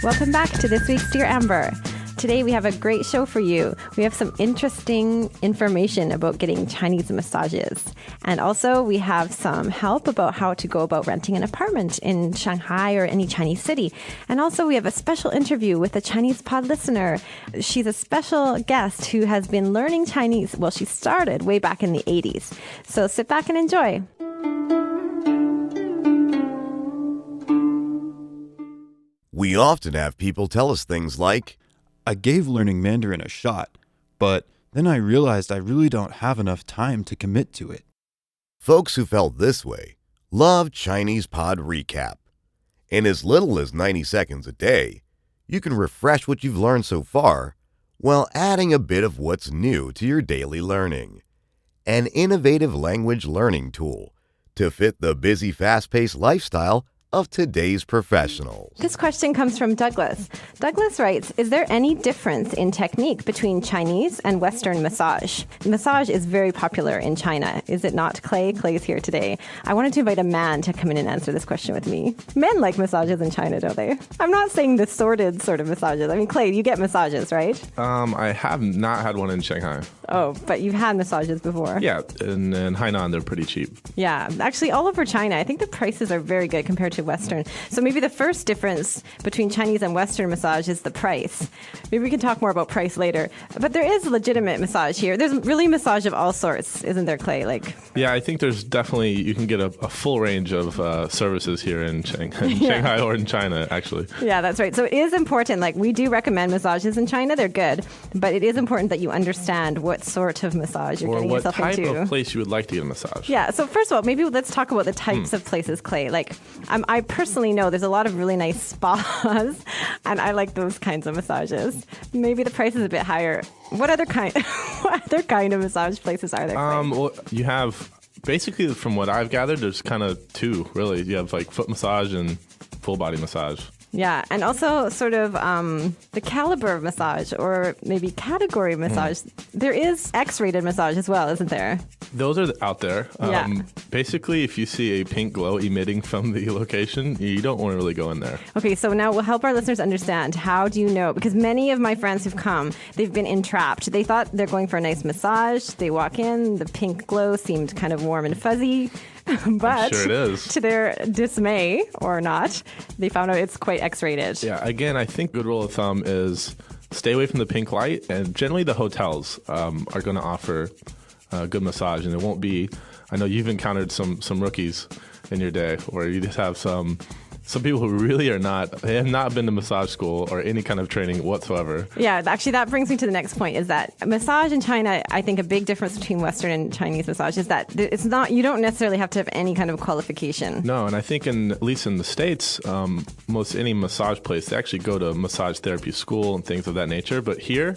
Welcome back to this week's Dear Amber. Today we have a great show for you. We have some interesting information about getting Chinese massages. And also we have some help about how to go about renting an apartment in Shanghai or any Chinese city. And also we have a special interview with a Chinese pod listener. She's a special guest who has been learning Chinese. Well, she started way back in the 80s. So sit back and enjoy. We often have people tell us things like, I gave learning Mandarin a shot, but then I realized I really don't have enough time to commit to it. folks who felt this way love Chinese Pod Recap. In as little as 90 seconds a day, you can refresh what you've learned so far while adding a bit of what's new to your daily learning. An innovative language learning tool to fit the busy, fast-paced lifestyle of today's professionals. This question comes from Douglas. Douglas writes, is there any difference in technique between Chinese and Western massage? Massage is very popular in China. Is it not, Clay? Clay's here today. I wanted to invite a man to come in and answer this question with me. Men like massages in China, don't they? I'm not saying the sordid sort of massages. I mean, Clay, you get massages, right? I have not had one in Shanghai. Oh, but you've had massages before. Yeah, in Hainan, they're pretty cheap. Yeah, actually all over China, I think the prices are very good compared to Western. So maybe the first difference between Chinese and Western massage is the price. Maybe we can talk more about price later. But there is legitimate massage here. There's really massage of all sorts, isn't there, Clay? Yeah, I think there's definitely, you can get a full range of services here in Shanghai or in China, actually. Yeah, that's right. So it is important. We do recommend massages in China. They're good. But it is important that you understand what sort of massage you're getting yourself into. Or what type of place you would like to get a massage. Yeah, so first of all, maybe let's talk about the types of places, Clay. I personally know there's a lot of really nice spas, and I like those kinds of massages. Maybe the price is a bit higher. What other kind of massage places are there, Clay? Well, you have, basically from what I've gathered, there's kind of two, really. You have foot massage and full body massage. Yeah, and also sort of the caliber of massage or maybe category of massage. There is X-rated massage as well, isn't there? Those are out there. Yeah. Basically, if you see a pink glow emitting from the location, you don't want to really go in there. Okay, so now we'll help our listeners understand. How do you know? Because many of my friends who've come, they've been entrapped. They thought they're going for a nice massage. They walk in, the pink glow seemed kind of warm and fuzzy. But sure it is. To their dismay, or not, they found out it's quite X-rated. Yeah, again, I think good rule of thumb is stay away from the pink light, and generally the hotels are going to offer good massage, and it won't be, I know you've encountered some rookies in your day where you just have some people who really they have not been to massage school or any kind of training whatsoever. Yeah, actually that brings me to the next point, is that massage in China, I think a big difference between Western and Chinese massage is that it's not, you don't necessarily have to have any kind of qualification. No, and I think at least in the States, most any massage place, they actually go to massage therapy school and things of that nature. But here,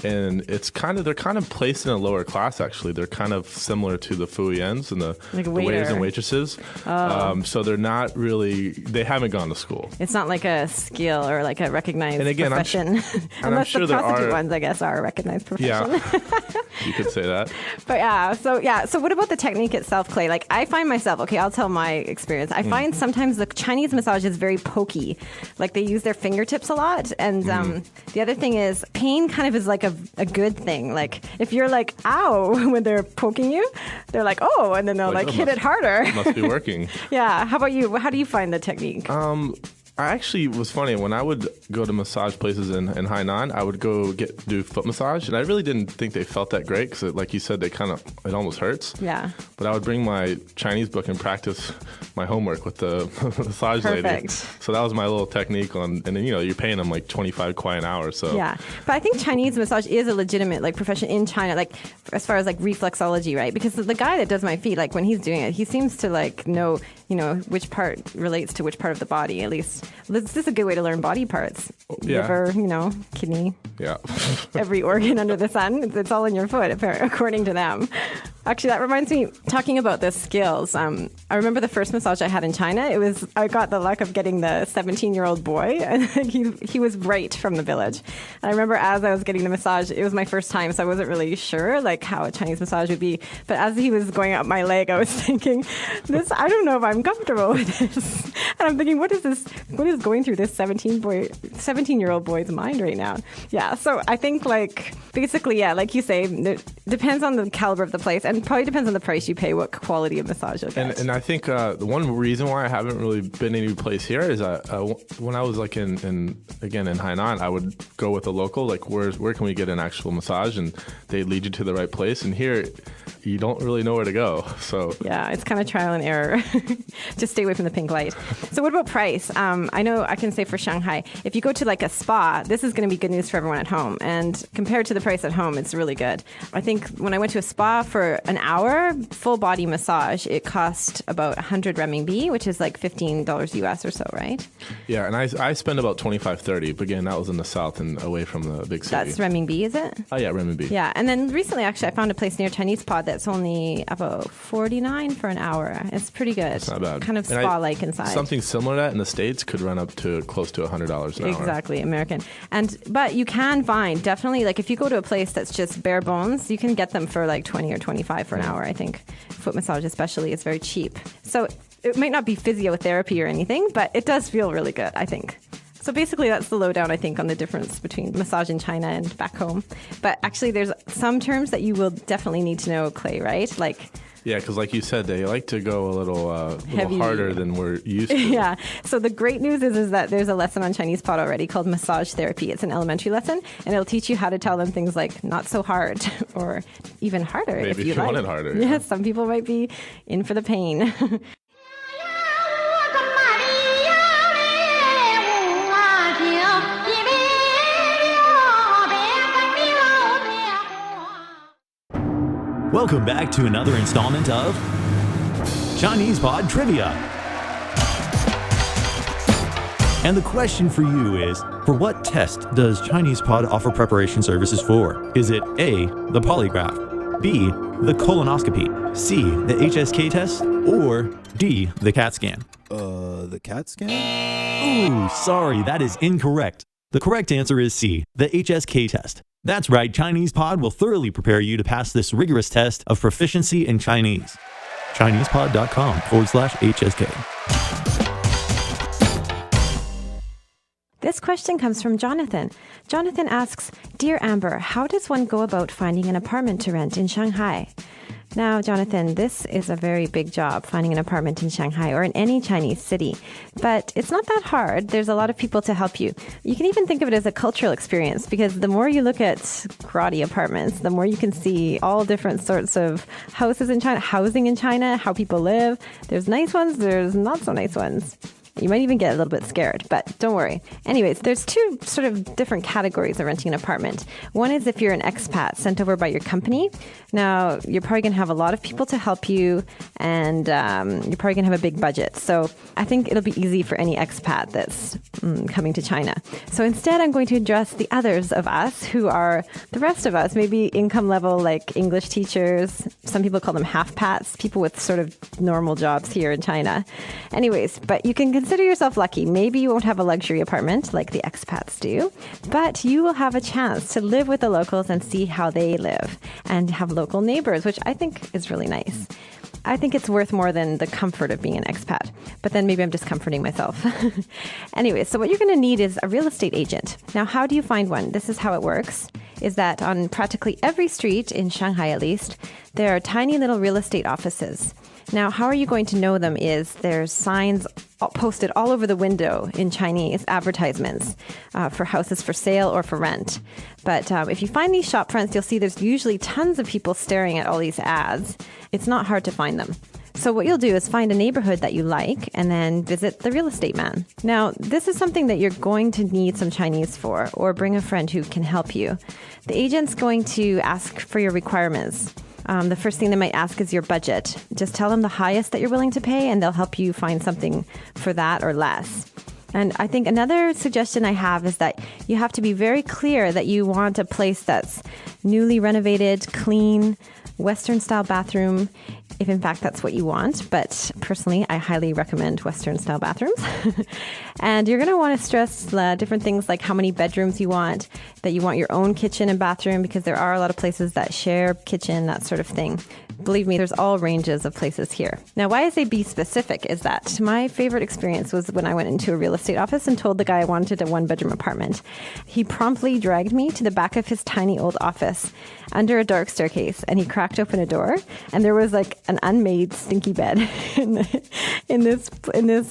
and they're kind of placed in a lower class, actually. They're kind of similar to the Fuyians and the waiters and waitresses. So they're not really, they haven't gone to school. It's not like a skill or like a recognized profession. I'm sure the prostitute ones, I guess, are a recognized profession. Yeah, you could say that. But so what about the technique itself, Clay? I find myself, okay, I'll tell my experience. I find sometimes the Chinese massage is very pokey. They use their fingertips a lot. And the other thing is pain kind of is like a good thing. If you're ow when they're poking you, they're oh, and then they'll hit it harder. Must be working. Yeah. How about you? How do you find the technique? I actually was funny. When I would go to massage places in Hainan, I would go do foot massage, and I really didn't think they felt that great because, like you said, it almost hurts. Yeah. But I would bring my Chinese book and practice my homework with the massage lady. So that was my little technique and then, you're paying them 25 kwai an hour. So yeah, but I think Chinese massage is a legitimate profession in China, as far as reflexology, right? Because the guy that does my feet, when he's doing it, he seems to know which part relates to which part of the body. At least this is a good way to learn body parts. Yeah. Liver, kidney. Yeah. Every organ under the sun. It's all in your foot, according to them. Actually, that reminds me, talking about the skills. I remember the first massage I had in China. I got the luck of getting the 17-year-old boy, and he was right from the village. And I remember as I was getting the massage, it was my first time, so I wasn't really sure like how a Chinese massage would be. But as he was going up my leg, I was thinking, I don't know if I'm comfortable with this. And I'm thinking, what is going through this 17-year-old boy's mind right now? Yeah, so I think basically, yeah, like you say, it depends on the caliber of the place, and probably depends on the price you pay, what quality of massage you'll get. And I think the one reason why I haven't really been any place here is when I was like in Hainan, I would go with a local, like where can we get an actual massage, and they lead you to the right place. And here, you don't really know where to go. So yeah, it's kind of trial and error. Just stay away from the pink light. So what about price? I know I can say for Shanghai, if you go to like a spa, this is going to be good news for everyone at home. And compared to the price at home, it's really good. I think when I went to a spa for an hour, full body massage, it cost about 100 renminbi, which is like $15 US or so, right? Yeah, and I spend about 25-30, but again, that was in the south and away from the big city. That's renminbi, is it? Oh yeah, renminbi. Yeah, and then recently actually I found a place near Chinese Pod that's only about 49 for an hour. It's pretty good. That's not bad. Kind of spa-like inside. Something similar to that in the States could run up to close to $100 an hour. Exactly, American. But you can find, definitely, like if you go to a place that's just bare bones, you can get them for like 20 or 25 for an hour, I think. Foot massage especially is very cheap. So it might not be physiotherapy or anything, but it does feel really good, I think. So basically that's the lowdown, I think, on the difference between massage in China and back home. But actually there's some terms that you will definitely need to know, Clay, right? Yeah, because like you said, they like to go a little harder than we're used to. Yeah. So the great news is that there's a lesson on Chinese Pod already called massage therapy. It's an elementary lesson, and it'll teach you how to tell them things like not so hard or even harder. Maybe if you want like. it harder. Yeah, some people might be in for the pain. Welcome back to another installment of Chinese Pod Trivia. And the question for you is, for what test does Chinese Pod offer preparation services for? Is it A, the polygraph, B, the colonoscopy, C, the HSK test, or D, the CAT scan? The CAT scan? Ooh, sorry, that is incorrect. The correct answer is C, the HSK test. That's right, Chinese Pod will thoroughly prepare you to pass this rigorous test of proficiency in Chinese. ChinesePod.com/HSK. This question comes from Jonathan. Jonathan asks, Dear Amber, how does one go about finding an apartment to rent in Shanghai? Now, Jonathan, this is a very big job, finding an apartment in Shanghai or in any Chinese city. But it's not that hard. There's a lot of people to help you. You can even think of it as a cultural experience, because the more you look at grotty apartments, the more you can see all different sorts of houses in China, housing in China, how people live. There's nice ones, there's not so nice ones. You might even get a little bit scared, but don't worry. Anyways, there's two sort of different categories of renting an apartment. One is if you're an expat sent over by your company. Now, you're probably going to have a lot of people to help you, and you're probably going to have a big budget. So I think it'll be easy for any expat that's coming to China. So instead, I'm going to address the others of us who are the rest of us, maybe income level like English teachers. Some people call them half-pats, people with sort of normal jobs here in China. Anyways, but you can consider yourself lucky. Maybe you won't have a luxury apartment like the expats do, but you will have a chance to live with the locals and see how they live and have local neighbors, which I think is really nice. I think it's worth more than the comfort of being an expat, but then maybe I'm just comforting myself. Anyway, so what you're going to need is a real estate agent. Now, how do you find one? This is how it works, is that on practically every street, in Shanghai at least, there are tiny little real estate offices. Now, how are you going to know them is there's signs posted all over the window in Chinese, advertisements for houses for sale or for rent. But if you find these shop fronts, you'll see there's usually tons of people staring at all these ads. It's not hard to find them. So what you'll do is find a neighborhood that you like and then visit the real estate man. Now, this is something that you're going to need some Chinese for, or bring a friend who can help you. The agent's going to ask for your requirements. The first thing they might ask is your budget. Just tell them the highest that you're willing to pay, and they'll help you find something for that or less. And I think another suggestion I have is that you have to be very clear that you want a place that's newly renovated, clean, Western style bathroom, if in fact that's what you want. But personally, I highly recommend Western style bathrooms. And you're going to want to stress different things like how many bedrooms you want, that you want your own kitchen and bathroom, because there are a lot of places that share kitchen, that sort of thing. Believe me, there's all ranges of places here. Now, why I say be specific is that my favorite experience was when I went into a real estate office and told the guy I wanted a 1-bedroom apartment. He promptly dragged me to the back of his tiny old office under a dark staircase, and he cracked open a door, and there was like an unmade stinky bed in this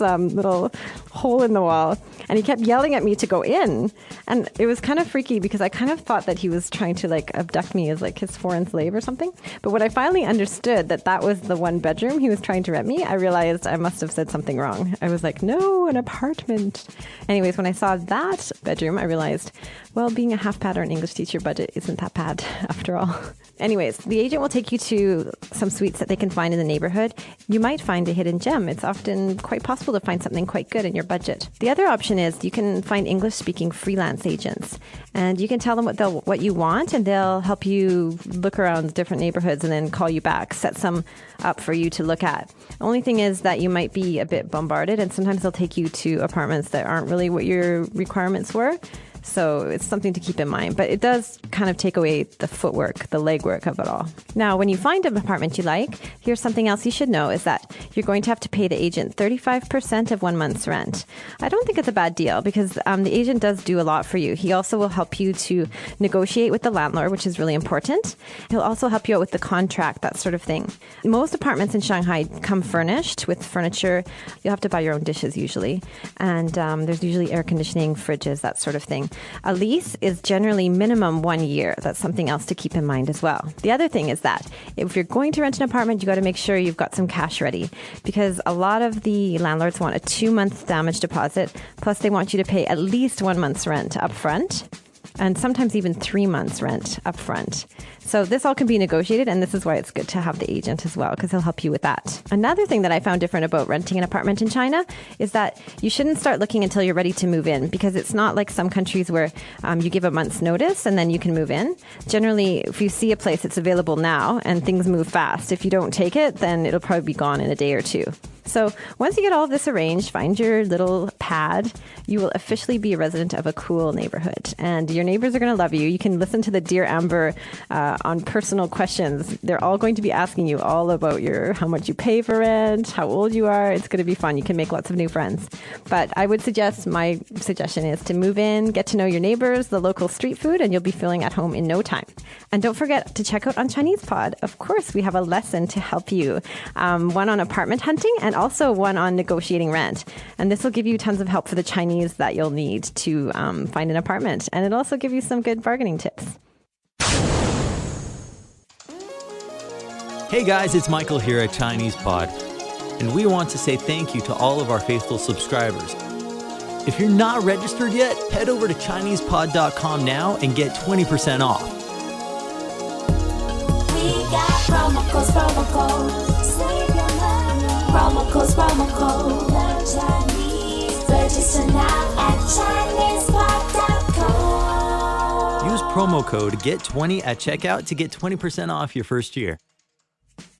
little hole in the wall, and he kept yelling at me to go in. And it was kind of freaky because I kind of thought that he was trying to like abduct me as like his foreign slave or something. But when I finally understood that was the 1-bedroom he was trying to rent me, I realized I must have said something wrong. I was like, no, an apartment. Anyways, when I saw that bedroom, I realized, well, being a half-pattern English teacher budget isn't that bad after all. Anyways, the agent will take you to some suites that they can find in the neighborhood. You might find a hidden gem. It's often quite possible to find something quite good in your budget. The other option is you can find English-speaking freelance agents, and you can tell them what you want, and they'll help you look around different neighborhoods and then call you back, set some up for you to look at. The only thing is that you might be a bit bombarded, and sometimes they'll take you to apartments that aren't really what your requirements were. So it's something to keep in mind, but it does kind of take away the footwork, the legwork of it all. Now, when you find an apartment you like, here's something else you should know is that you're going to have to pay the agent 35% of 1 month's rent. I don't think it's a bad deal because the agent does do a lot for you. He also will help you to negotiate with the landlord, which is really important. He'll also help you out with the contract, that sort of thing. Most apartments in Shanghai come furnished with furniture. You'll have to buy your own dishes usually. And there's usually air conditioning, fridges, that sort of thing. A lease is generally minimum 1 year. That's something else to keep in mind as well. The other thing is that if you're going to rent an apartment, you got to make sure you've got some cash ready because a lot of the landlords want a 2-month damage deposit. Plus they want you to pay at least 1 month's rent up front and sometimes even 3 months rent up front. So this all can be negotiated, and this is why it's good to have the agent as well, because he'll help you with that. Another thing that I found different about renting an apartment in China is that you shouldn't start looking until you're ready to move in, because it's not like some countries where you give a month's notice and then you can move in. Generally, if you see a place that's available now and things move fast, if you don't take it, then it'll probably be gone in a day or two. So once you get all of this arranged, find your little pad, you will officially be a resident of a cool neighborhood. And your neighbors are going to love you. You can listen to the Dear Amber on personal questions. They're all going to be asking you all about how much you pay for rent, how old you are. It's going to be fun. You can make lots of new friends. But I would suggest, my suggestion is to move in, get to know your neighbors, the local street food, and you'll be feeling at home in no time. And don't forget to check out on Chinese Pod. Of course, we have a lesson to help you. One on apartment hunting and also one on negotiating rent. And this will give you tons of help for the Chinese that you'll need to find an apartment. And it'll also give you some good bargaining tips. Hey guys, it's Michael here at Chinese Pod. And we want to say thank you to all of our faithful subscribers. If you're not registered yet, head over to ChinesePod.com now and get 20% off. We got promo codes. Save your money. Promo code. Learn Chinese. Register now at ChinesePod.com. Use promo code GET20 at checkout to get 20% off your first year.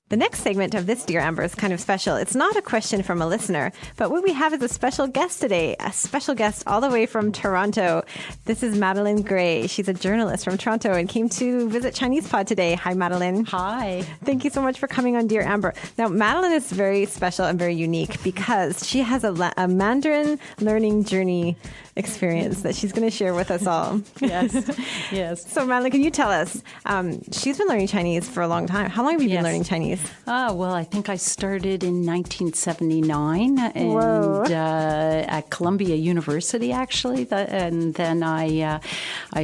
The next segment of this Dear Amber is kind of special. It's not a question from a listener, but what we have is a special guest today, a special guest all the way from Toronto. This is Madeline Gray. She's a journalist from Toronto and came to visit Chinese Pod today. Hi, Madeline. Hi. Thank you so much for coming on Dear Amber. Now, Madeline is very special and very unique because she has a Mandarin learning journey experience that she's going to share with us all. Yes. So, Madeline, can you tell us, she's been learning Chinese for a long time. How long have you been learning Chinese? Well, I think I started in 1979 and at Columbia University, actually. And then I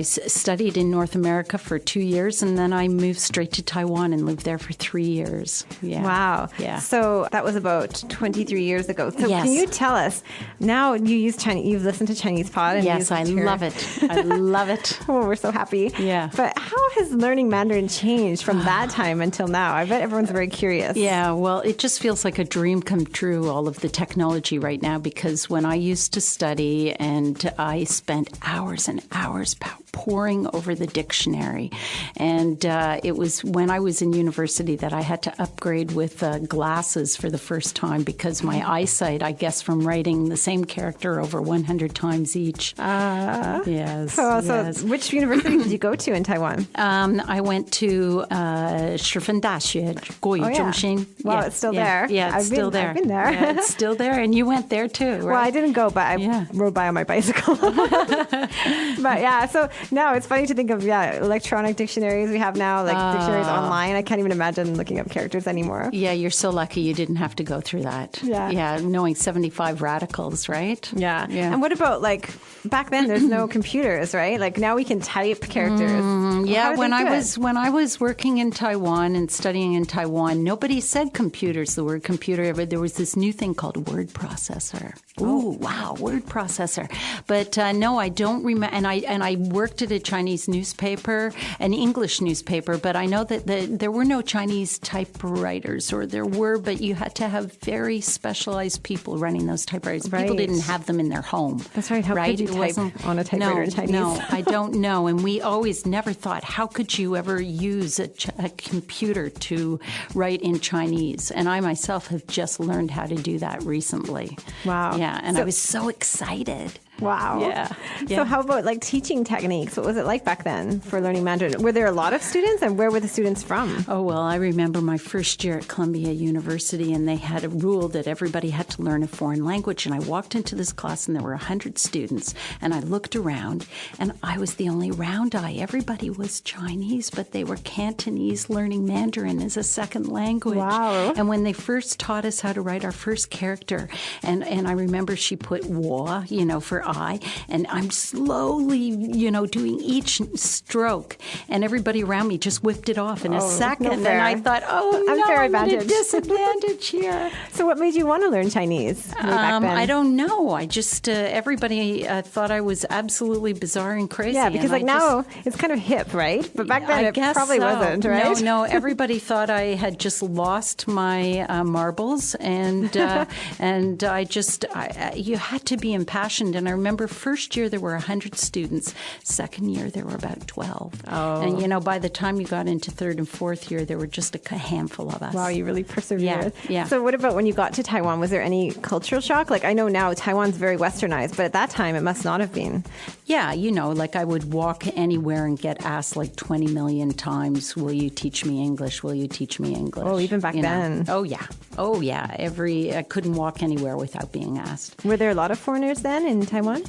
studied in North America for 2 years, and then I moved straight to Taiwan and lived there for 3 years. Yeah. Wow. Yeah. So that was about 23 years ago. So Yes. Can you tell us, now you use Chinese, you've listened to Chinese Pod. And Yes, I love it. I love it. Oh, we're so happy. Yeah. But how has learning Mandarin changed from that time until now? I bet everyone's very curious. Yeah, well, it just feels like a dream come true, all of the technology right now, because when I used to study and I spent hours and hours poring over the dictionary. And it was when I was in university that I had to upgrade with glasses for the first time because my eyesight, I guess, from writing the same character over 100 times each. Yes. So which university did you go to in Taiwan? I went to Shifen Daxue, Guoyu Zhongxin. Wow, it's still there. Yeah, it's still there. I've been there. Yeah, it's still there, and you went there too, right? Well, I didn't go, but I rode by on my bicycle. But yeah, so now it's funny to think of electronic dictionaries we have now, like dictionaries online. I can't even imagine looking up characters anymore. Yeah, you're so lucky you didn't have to go through that. Yeah, knowing 75 radicals, right? Yeah. And what about like back then? There's no computers, right? Like now we can type characters. Yeah, when I was working in Taiwan and studying in Taiwan, nobody said computers, the word computer, but there was this new thing called word processor. Ooh, wow, word processor. But no, I don't remember. And I worked at a Chinese newspaper, an English newspaper, but I know that there were no Chinese typewriters, or there were, but you had to have very specialized people running those typewriters. Right. People didn't have them in their home. That's right. How could you type on a typewriter in Chinese? No, I don't know. And we always never thought, how could you ever use a computer to write in Chinese? And I myself have just learned how to do that recently. Wow. Yeah, and I was so excited. Wow. Yeah. So how about like teaching techniques? What was it like back then for learning Mandarin? Were there a lot of students, and where were the students from? Oh, well, I remember my first year at Columbia University, and they had a rule that everybody had to learn a foreign language. And I walked into this class, and there were 100 students, and I looked around, and I was the only round eye. Everybody was Chinese, but they were Cantonese learning Mandarin as a second language. Wow. And when they first taught us how to write our first character, and I remember she put "wo," for I, and I'm slowly, doing each stroke, and everybody around me just whipped it off in a second, and I thought, unfair I'm at a advantage. disadvantage here. So what made you want to learn Chinese way back then? I don't know. I just, everybody thought I was absolutely bizarre and crazy. Yeah, because now it's kind of hip, right? But back then it probably wasn't, right? No, everybody thought I had just lost my marbles, and I just, you had to be impassioned. And I remember first year there were 100 students. Second year there were about 12. Oh. And by the time you got into third and fourth year, there were just a handful of us. Wow, you really persevered. Yeah. So what about when you got to Taiwan? Was there any cultural shock? Like I know now Taiwan's very westernized, but at that time it must not have been. Yeah, like I would walk anywhere and get asked like 20 million times, will you teach me English? Will you teach me English? Oh, even back then. Oh, yeah. I couldn't walk anywhere without being asked. Were there a lot of foreigners then in Taiwan?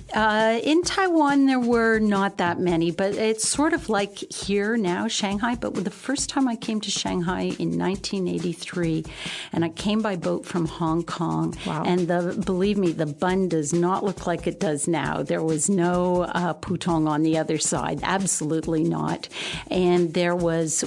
In Taiwan, there were not that many, but it's sort of like here now, Shanghai. But the first time I came to Shanghai in 1983, and I came by boat from Hong Kong, and believe me, the bun does not look like it does now. There was no putong on the other side, absolutely not. And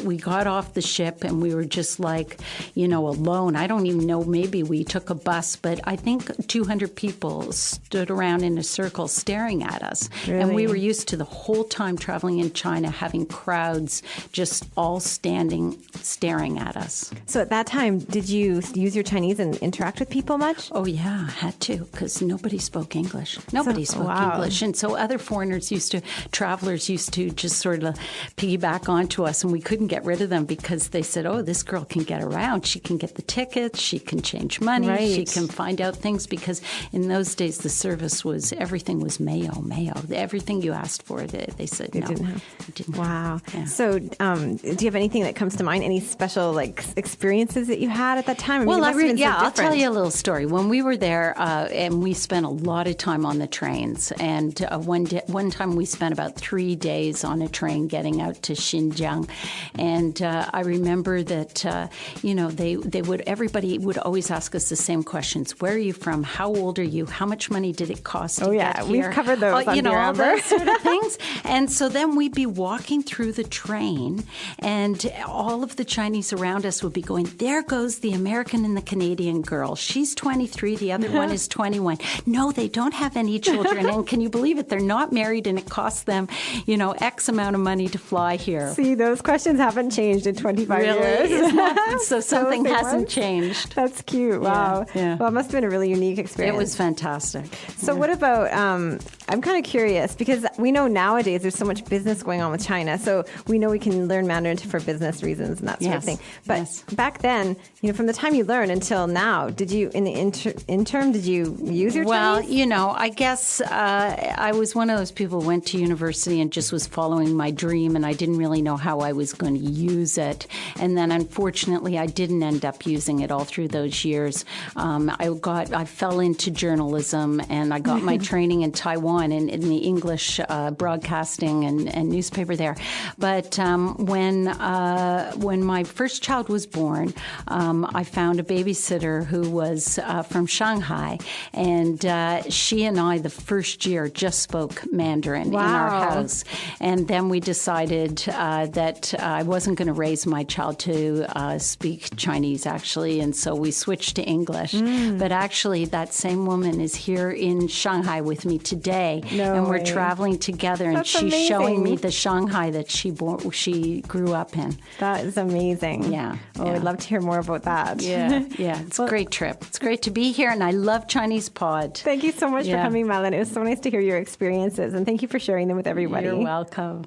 we got off the ship, and we were just like, alone. I don't even know, maybe we took a bus, but I think 200 people stood around in a circle staring at us. Really? And we were used to the whole time traveling in China having crowds just all staring at us. So at that time, did you use your Chinese and interact with people much? Oh, yeah, I had to, because nobody spoke English. Nobody spoke English. And so other travelers used to just sort of piggyback onto us, and we couldn't get rid of them because they said, oh, this girl can get around. She can get the tickets. She can change money. Right. She can find out things, because in those days, the service was, everything was mayo. Everything you asked for, they said no. Didn't have. Wow. Yeah. So do you have anything that comes to mind? Any special experiences that you had at that time? Well, I'll tell you a little story. When we were there, and we spent a lot of time on the trains, and one time we spent about 3 days on a train getting out to Xinjiang, and I remember that everybody would always ask us the same questions. Where are you from? How old are you? How much money did it cost to get here? We've covered those on here, all those sort of things. And so then we'd be walking through the train, and all of the Chinese around us would be going, there goes the American and the Canadian girl. She's 23, the other one is 21. No, they don't have any children. And can you believe it? They're not married, and it costs them, X amount of money to fly here. See, those questions haven't changed in 25 years. Really? So something hasn't changed. That's cute. Wow. Yeah. Well, it must have been a really unique experience. It was fantastic. So what about about, I'm kind of curious because we know nowadays there's so much business going on with China. So we know we can learn Mandarin for business reasons and that sort of thing. But back then, from the time you learned until now, did you, in the interim, did you use your Chinese? Well, I guess I was one of those people who went to university and just was following my dream, and I didn't really know how I was going to use it. And then, unfortunately, I didn't end up using it all through those years. I fell into journalism, and I got my training in Taiwan in the English broadcasting and newspaper there. But when my first child was born, I found a babysitter who was from Shanghai, and she and I, the first year, just spoke Mandarin in our house. And then we decided that I wasn't going to raise my child to speak Chinese, actually, and so we switched to English. But actually, that same woman is here in Shanghai with me today, and we're traveling together, and she's showing me the Shanghai that she grew up in. That is amazing. Yeah. I'd love to hear more about that. Yeah. It's a great trip. It's great to be here, and I love Chinese Pod. Thank you so much for coming, Melon. It was so nice to hear your experiences, and thank you for sharing them with everybody. You're welcome.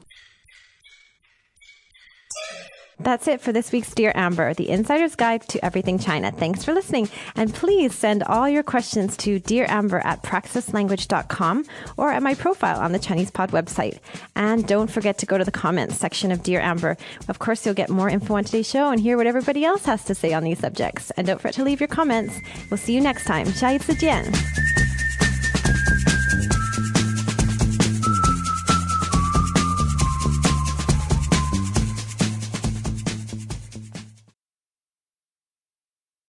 That's it for this week's Dear Amber, the insider's guide to everything China. Thanks for listening. And please send all your questions to dearamber@praxislanguage.com or at my profile on the Chinese Pod website. And don't forget to go to the comments section of Dear Amber. Of course, you'll get more info on today's show and hear what everybody else has to say on these subjects. And don't forget to leave your comments. We'll see you next time. 下一次见.